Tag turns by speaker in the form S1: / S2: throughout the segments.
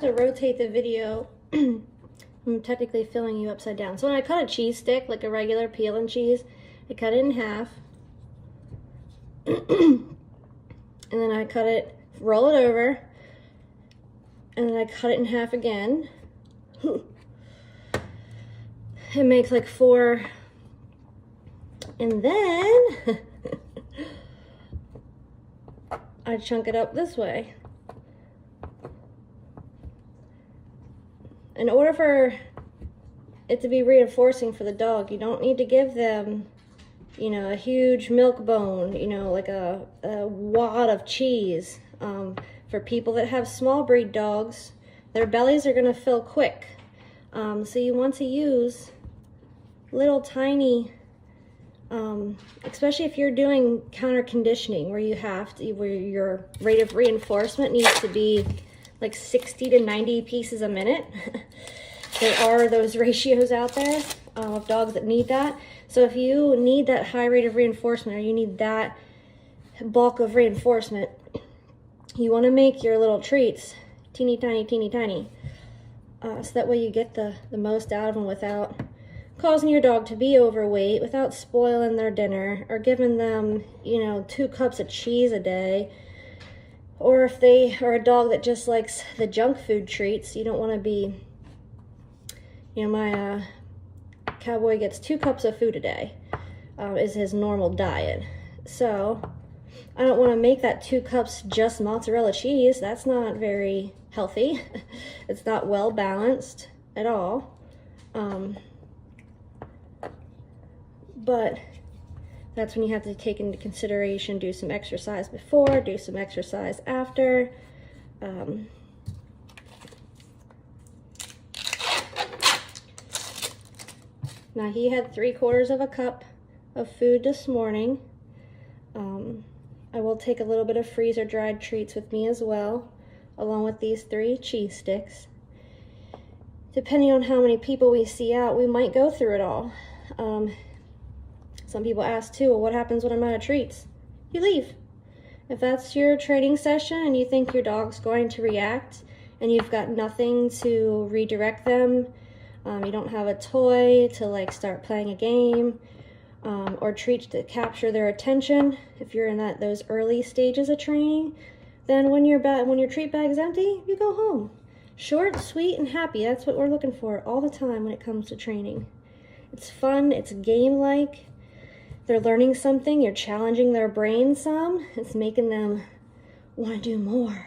S1: to rotate the video. I'm technically filming you upside down. So when I cut a cheese stick, like a regular peel and cheese, I cut it in half. And then I cut it, roll it over, and then I cut it in half again. It makes like 4. And then I chunk it up this way. In order for it to be reinforcing for the dog, you don't need to give them, you know, a huge milk bone, you know, like a wad of cheese. For people that have small breed dogs, their bellies are going to fill quick. So you want to use little tiny, especially if you're doing counter conditioning where you have to, where your rate of reinforcement needs to be like 60 to 90 pieces a minute. There are those ratios out there of dogs that need that. So if you need that high rate of reinforcement, or you need that bulk of reinforcement, you want to make your little treats teeny tiny, so that way you get the most out of them without causing your dog to be overweight, without spoiling their dinner, or giving them, you know, 2 cups of cheese a day. Or if they are a dog that just likes the junk food treats, you don't want to be, you know, my Cowboy gets 2 cups of food a day, is his normal diet. So I don't want to make that 2 cups just mozzarella cheese. That's not very healthy. It's not well balanced at all. But that's when you have to take into consideration, do some exercise before, do some exercise after. Now he had 3/4 of a cup of food this morning. I will take a little bit of freezer dried treats with me as well, along with these 3 cheese sticks. Depending on how many people we see out, we might go through it all. Some people ask too, well, what happens when I'm out of treats? You leave. If that's your training session and you think your dog's going to react and you've got nothing to redirect them, you don't have a toy to like start playing a game, or treats to capture their attention, if you're in those early stages of training, then when your treat bag's empty, you go home. Short, sweet, and happy. That's what we're looking for all the time when it comes to training. It's fun, it's game-like. They're learning something, you're challenging their brain some. It's making them want to do more.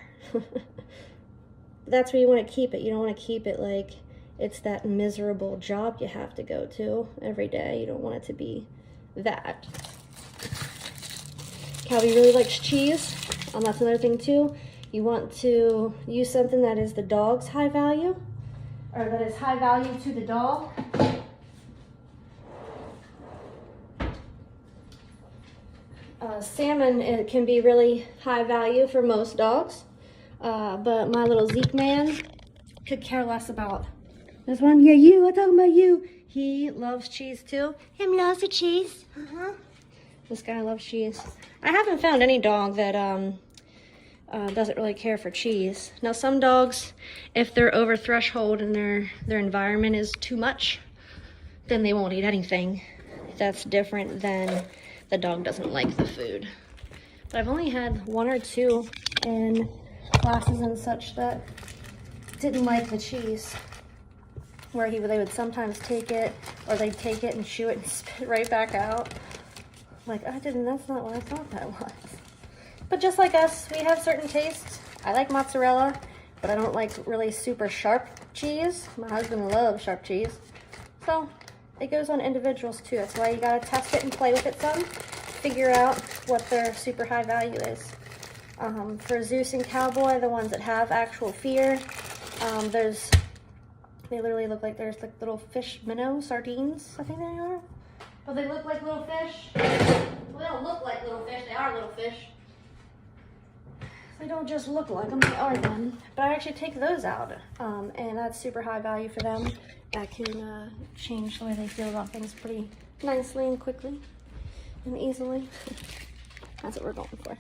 S1: That's where you want to keep it. You don't want to keep it like it's that miserable job you have to go to every day. You don't want it to be that. Calby really likes cheese. That's another thing too. You want to use something that is the dog's high value, or that is high value to the dog. Salmon, it can be really high value for most dogs, but my little Zeke man could care less about this one. Yeah, I'm talking about you. He loves cheese too. Him loves the cheese. This guy loves cheese. I haven't found any dog that doesn't really care for cheese. Now some dogs, if they're over threshold and their environment is too much, then they won't eat anything. That's different than the dog doesn't like the food. But I've only had 1 or 2 in classes and such that didn't like the cheese, where they would sometimes take it, or they'd take it and chew it and spit it right back out. Like, that's not what I thought that was. But just like us, we have certain tastes. I like mozzarella, but I don't like really super sharp cheese. My husband loves sharp cheese. So it goes on individuals too. That's why you gotta test it and play with it some. Figure out what their super high value is. For Zeus and Cowboy, the ones that have actual fear, they literally look like there's like little fish minnow sardines, I think they are. But they look like little fish. Well, they don't look like little fish, they are little fish. They don't just look like them, they are them. But I actually take those out, and that's super high value for them. That can change the way they feel about things pretty nicely and quickly and easily. That's what we're going for.